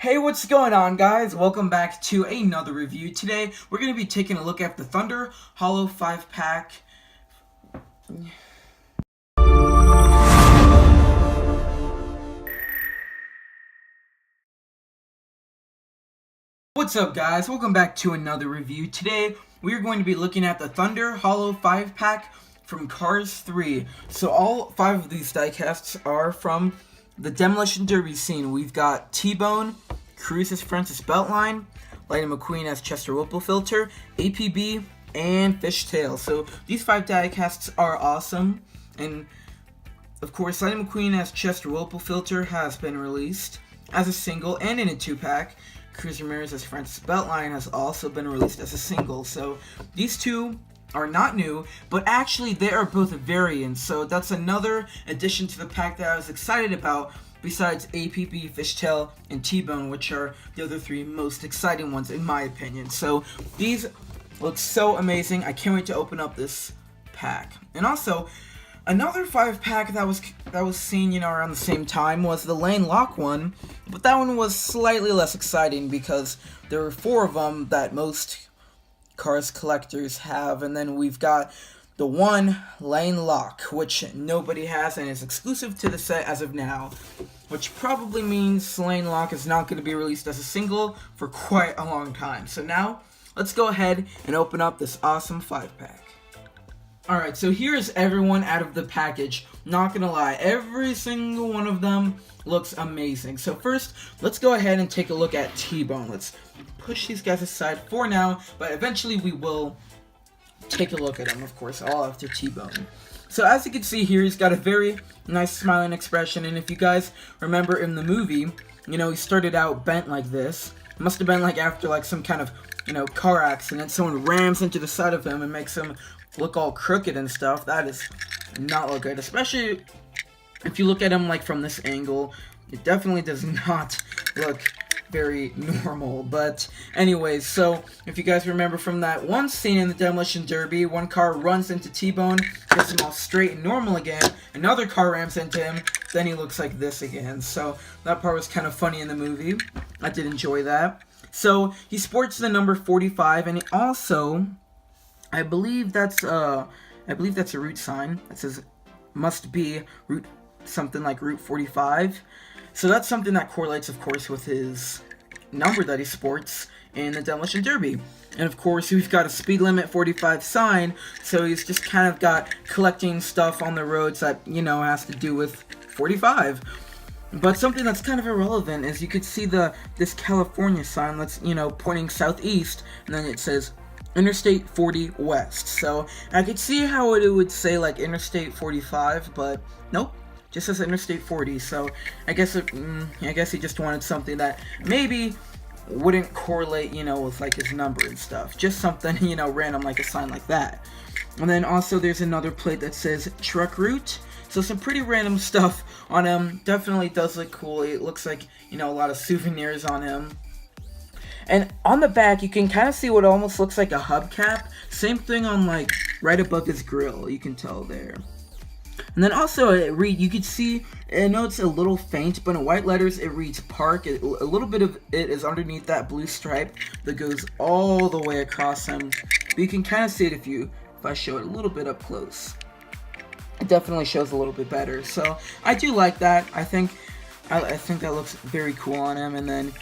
Hey, what's going on, guys? Welcome back to another review. Today, we're going to be taking a look at the Thunder Hollow 5-pack. What's up, guys? Welcome back to another review. Today, we are going to be looking at the Thunder Hollow 5-pack from Cars 3. So, all 5 of these diecasts are from the Demolition Derby scene. We've got Tbone, Cruz as Frances Beltline, Lightning McQueen as Chester Whipplefilter, APB, and Fishtail. So these 5 diecasts are awesome, and of course Lightning McQueen as Chester Whipplefilter has been released as a single and in a 2-pack. Cruz Ramirez as Frances Beltline has also been released as a single. So these two are not new, but actually they are both variants, so that's another addition to the pack that I was excited about, besides APB, Fishtail, and Tbone, which are the other 3 most exciting ones in my opinion. So these look so amazing. I can't wait to open up this pack. And also, another 5-pack that was seen, around the same time was the Lane Lock one, but that one was slightly less exciting because there were 4 of them that most Cars collectors have, and then we've got the one Lane Lock, which nobody has and is exclusive to the set as of now, which probably means Lane Lock is not going to be released as a single for quite a long time. So now, let's go ahead and open up this awesome 5-pack. Alright, so here's everyone out of the package. Not gonna lie, every single one of them looks amazing. So first, let's go ahead and take a look at Tbone. Let's push these guys aside for now, but eventually we will take a look at him, of course, all after Tbone. So as you can see here, he's got a very nice smiling expression, and if you guys remember in the movie, he started out bent like this. It must have been like after like some kind of, car accident. Someone rams into the side of him and makes him look all crooked and stuff. That is not look good, especially if you look at him like from this angle. It definitely does not look very normal. But anyways, so if you guys remember from that one scene in the Demolition Derby, one car runs into Tbone, gets him all straight and normal again, another car rams into him, then he looks like this again. So that part was kind of funny in the movie. I did enjoy that. So he sports the number 45, and he also, I believe that's a route sign. It says must be route something like Route 45. So that's something that correlates, of course, with his number that he sports in the Demolition Derby. And of course, we've got a speed limit 45 sign, so he's just kind of got collecting stuff on the roads that, has to do with 45. But something that's kind of irrelevant is you could see this California sign that's, pointing southeast, and then it says Interstate 40 West. So I could see how it would say like Interstate 45, but nope, just says Interstate 40. So I guess he just wanted something that maybe wouldn't correlate, with like his number and stuff. Just something, random like a sign like that. And then also there's another plate that says truck route. So some pretty random stuff on him. Definitely does look cool. It looks like, a lot of souvenirs on him. And on the back, you can kind of see what almost looks like a hubcap. Same thing on like right above his grill. You can tell there. And then also you can see, I know it's a little faint, but in white letters it reads Park. A little bit of it is underneath that blue stripe that goes all the way across him. But you can kind of see it if I show it a little bit up close. It definitely shows a little bit better. So I do like that. I think that looks very cool on him. And then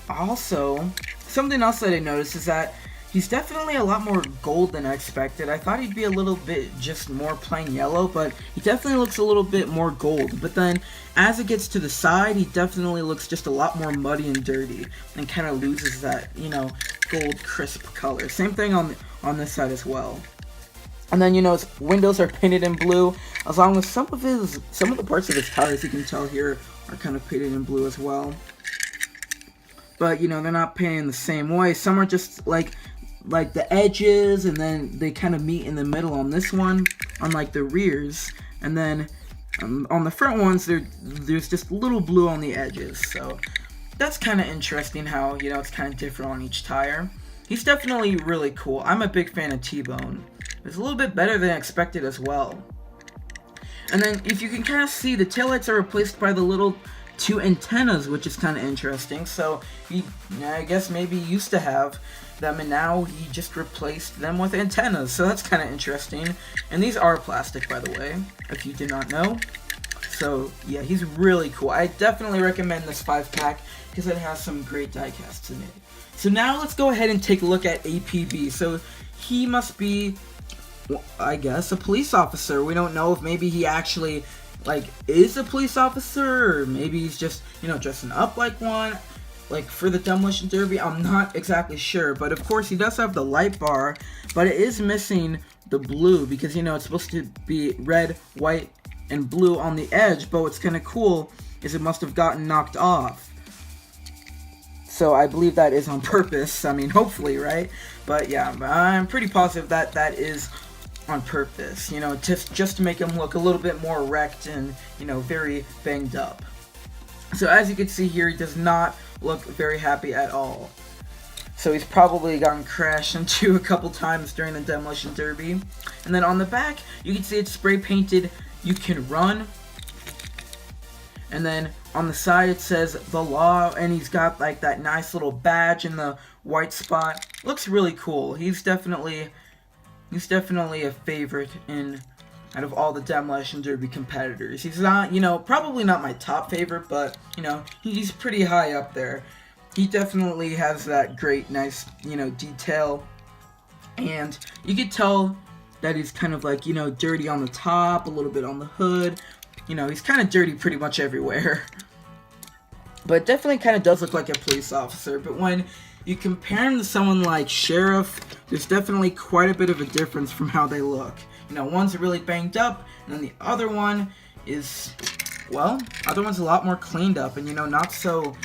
also, something else that I noticed is that he's definitely a lot more gold than I expected. I thought he'd be a little bit just more plain yellow, but he definitely looks a little bit more gold. But then, as it gets to the side, he definitely looks just a lot more muddy and dirty, and kind of loses that, gold crisp color. Same thing on this side as well. And then, his windows are painted in blue, as long as some of the parts of his tires, you can tell here, are kind of painted in blue as well. But, they're not painted the same way. Some are just like the edges, and then they kind of meet in the middle on this one, on like the rears. And then on the front ones, there's just a little blue on the edges. So that's kind of interesting how, it's kind of different on each tire. He's definitely really cool. I'm a big fan of Tbone. It's a little bit better than expected as well. And then if you can kind of see, the taillights are replaced by the little 2 antennas, which is kind of interesting. So he, I guess maybe he used to have them, and now he just replaced them with antennas. So that's kind of interesting. And these are plastic, by the way, if you did not know. So yeah, he's really cool. I definitely recommend this 5-pack because it has some great die casts in it. So now let's go ahead and take a look at APB. So he must be, well, I guess, a police officer. We don't know if maybe he actually is a police officer, or maybe he's just, dressing up like one, like for the Demolition Derby. I'm not exactly sure, but of course he does have the light bar, but it is missing the blue because, it's supposed to be red, white, and blue on the edge, but what's kind of cool is it must have gotten knocked off. So I believe that is on purpose. I mean, hopefully, right? But yeah, I'm pretty positive that that is on purpose, just to make him look a little bit more wrecked and, very banged up. So as you can see here, he does not look very happy at all. So he's probably gotten crashed into a couple times during the Demolition Derby. And then on the back, you can see it's spray painted, "You can run." And then on the side it says "The Law," and he's got that nice little badge in the white spot. Looks really cool. He's definitely a favorite out of all the Demolition Derby competitors. He's not, probably not my top favorite, but, he's pretty high up there. He definitely has that great, nice, detail. And you could tell that he's kind of dirty on the top, a little bit on the hood. He's kind of dirty pretty much everywhere. But it definitely kind of does look like a police officer. But when you compare him to someone like Sheriff, there's definitely quite a bit of a difference from how they look. One's really banged up, and then the other one is, well, other one's a lot more cleaned up, and, not so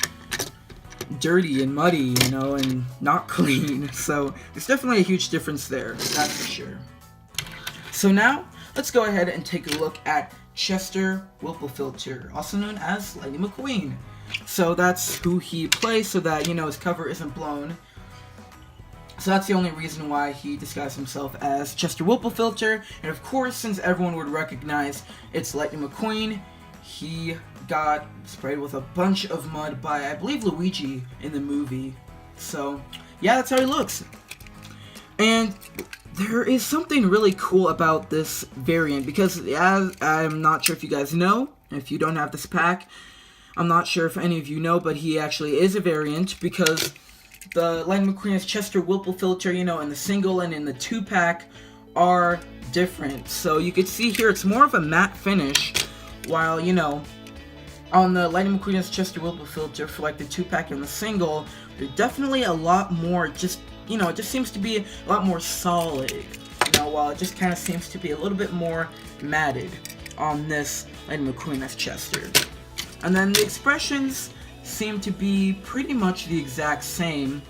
dirty and muddy, and not clean. So there's definitely a huge difference there, that's for sure. So now, let's go ahead and take a look at Chester Whipplefilter, also known as Lightning McQueen. So that's who he plays, so that, his cover isn't blown. So that's the only reason why he disguised himself as Chester Whipplefilter. And of course, since everyone would recognize it's Lightning McQueen, he got sprayed with a bunch of mud by, I believe, Luigi in the movie. So, yeah, that's how he looks. And there is something really cool about this variant, because as I'm not sure if you guys know, if you don't have this pack, I'm not sure if any of you know, but he actually is a variant, because the Lightning McQueen is Chester Whipplefilter, in the single and in the 2-pack are different. So you can see here it's more of a matte finish, while, on the Lightning McQueen is Chester Whipplefilter for the 2-pack and the single, they're definitely a lot more it just seems to be a lot more solid, while it just kind of seems to be a little bit more matted on this Lightning McQueen as Chester. And then the expressions seem to be pretty much the exact same,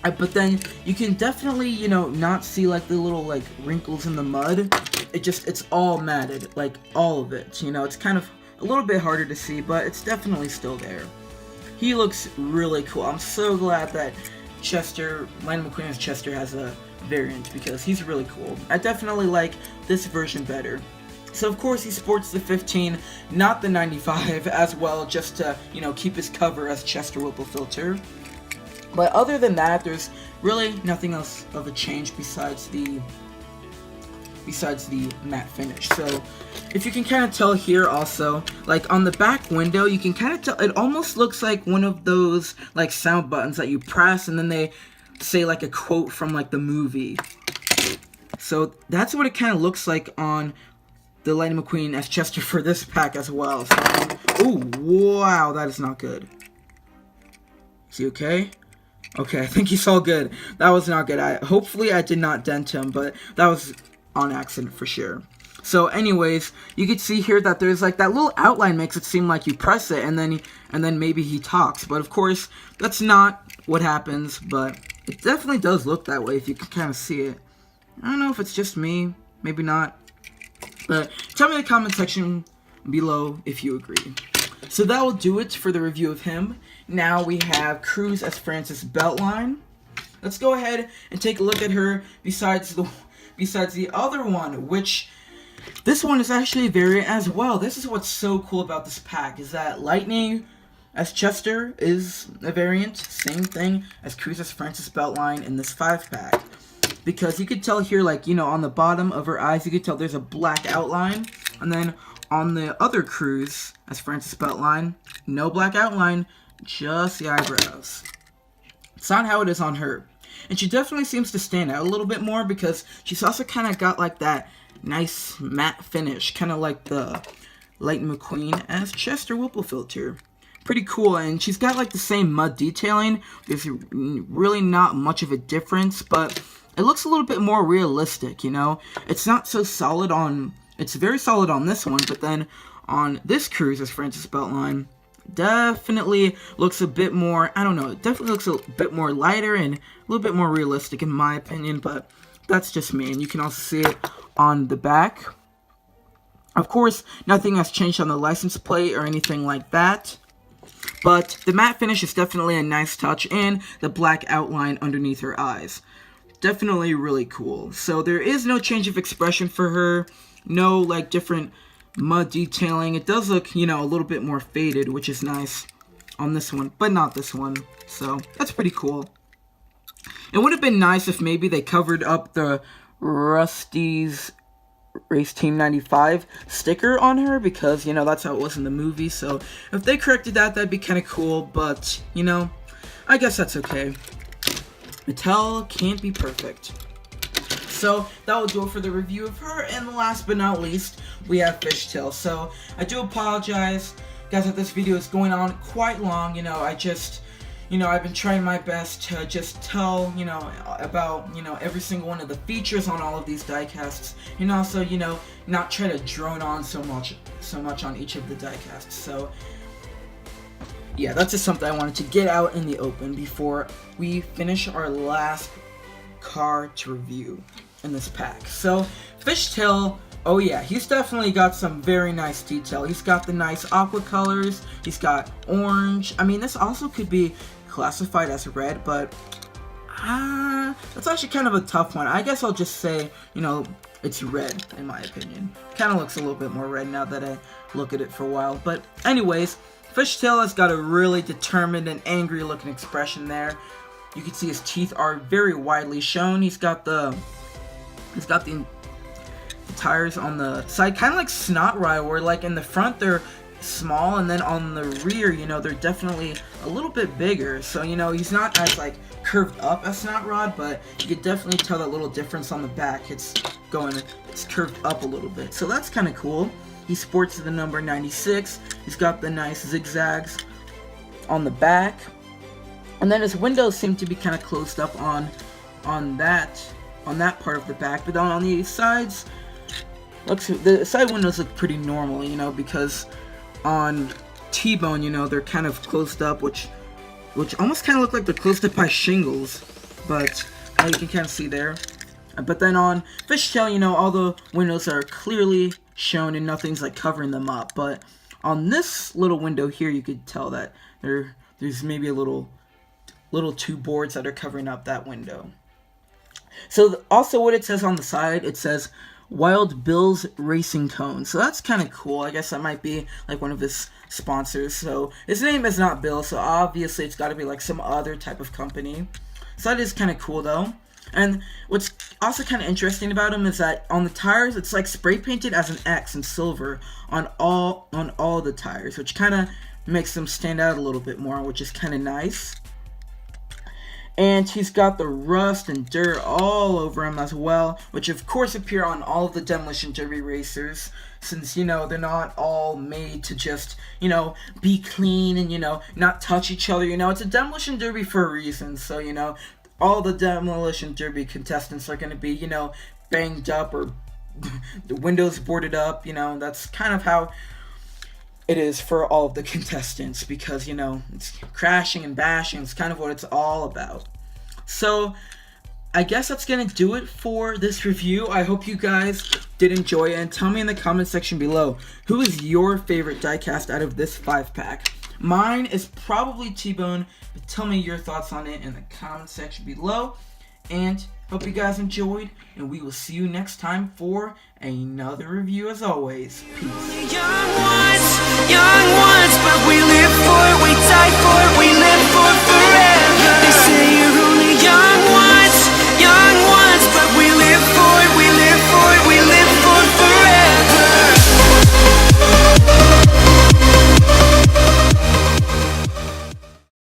but then you can definitely, not see the little wrinkles in the mud. It's all matted, all of it, it's kind of a little bit harder to see, but it's definitely still there. He looks really cool. I'm so glad that Lightning McQueen as Chester has a variant, because he's really cool. I definitely like this version better. So of course he sports the 15, not the 95 as well, just to, keep his cover as Chester Whipplefilter. But other than that, there's really nothing else of a change besides the matte finish. So if you can kind of tell here also, on the back window, you can kind of tell, it almost looks like one of those sound buttons that you press and then they say a quote from the movie. So that's what it kind of looks like on the Lightning McQueen as Chester for this pack as well. So, oh, wow, that is not good. Is he okay? Okay, I think he's all good. That was not good. Hopefully I did not dent him, but that was on accident for sure. So anyways, you can see here that there's that little outline makes it seem like you press it and then maybe he talks. But of course, that's not what happens, but it definitely does look that way if you can kind of see it. I don't know if it's just me, maybe not. But tell me in the comment section below if you agree. So that will do it for the review of him. Now we have Cruz as Frances Beltline. Let's go ahead and take a look at her besides the other one, which This one is actually a variant as well. This is what's so cool about this pack, is that Lightning as Chester is a variant. Same thing as Cruz as Frances Beltline in this 5-pack. Because you could tell here, like, you know, on the bottom of her eyes, you could tell there's a black outline. And then on the other Cruz as Frances Beltline, no black outline, just the eyebrows. It's not how it is on her. And she definitely seems to stand out a little bit more because she's also kind of got like that nice matte finish, kind of like the Lightning McQueen as Chester Whipplefilter. Pretty cool, and she's got like the same mud detailing. There's really not much of a difference, but it looks a little bit more realistic, you know? It's not so solid on, it's very solid on this one, but then on this Cruz as Frances Beltline, definitely looks a bit more, I don't know, it definitely looks a bit more lighter and a little bit more realistic in my opinion, but that's just me, and you can also see it on the back. Of course, nothing has changed on the license plate or anything like that, but the matte finish is definitely a nice touch, and the black outline underneath her eyes. Definitely really cool. So there is no change of expression for her, no like different mud detailing. It does look, you know, a little bit more faded, which is nice on this one, but not this one. So that's pretty cool. It would have been nice if maybe they covered up the Rusty's Race Team 95 sticker on her, because, you know, that's how it was in the movie. So if they corrected that, that'd be kind of cool, but, you know, I guess that's okay. Mattel can't be perfect. So that will do it for the review of her, and last but not least, we have Fishtail. So I do apologize, guys, that this video is going on quite long. You know, I've been trying my best to just tell, you know, about, you know, every single one of the features on all of these diecasts, and also, you know, not try to drone on so much on each of the diecasts. So yeah, that's just something I wanted to get out in the open before we finish our last car to review in this pack. So Fishtail, oh yeah, he's definitely got some very nice detail. He's got the nice aqua colors, he's got orange. I mean, this also could be classified as red, but that's actually kind of a tough one. I guess I'll just say, you know, it's red in my opinion. Kind of looks a little bit more red now that I look at it for a while. But anyways, Fishtail has got a really determined and angry looking expression there. You can see his teeth are very widely shown. He's got the tires on the side, kind of like Snot Ride, where like in the front they're small, and then on the rear, you know, they're definitely a little bit bigger. So, you know, he's not as like curved up as Snot Rod, but you could definitely tell that little difference on the back. It's curved up a little bit. So that's kind of cool. He sports the number 96. He's got the nice zigzags on the back. And then his windows seem to be kind of closed up on that part of the back. But on the sides, the side windows look pretty normal, you know, because on Tbone, you know, they're kind of closed up, which almost kind of look like they're closed up by shingles. But you can kind of see there. But then on Fishtail, you know, all the windows are clearly shown and nothing's like covering them up. But on this little window here, you could tell that there's maybe a little two boards that are covering up that window. So also what it says on the side, it says Wild Bill's Racing Cone. So that's kind of cool. I guess that might be like one of his sponsors. So his name is not Bill, so obviously it's got to be like some other type of company. So that is kind of cool though. And what's also kind of interesting about him is that on the tires, it's like spray painted as an X in silver on all the tires, which kind of makes them stand out a little bit more, which is kind of nice. And he's got the rust and dirt all over him as well, which of course appear on all of the Demolition Derby racers, since, you know, they're not all made to just, you know, be clean and, you know, not touch each other. You know, it's a Demolition Derby for a reason, so, you know, all the Demolition Derby contestants are going to be, you know, banged up or the windows boarded up. You know, that's kind of how it is for all of the contestants, because, you know, it's crashing and bashing. It's kind of what it's all about. So I guess that's going to do it for this review. I hope you guys did enjoy it, and tell me in the comment section below, who is your favorite diecast out of this 5-pack? Mine is probably Tbone, but tell me your thoughts on it in the comment section below, and Hope you guys enjoyed, and we will see you next time for another review as always. Peace. Young ones, but we live for, we die for, we live for forever.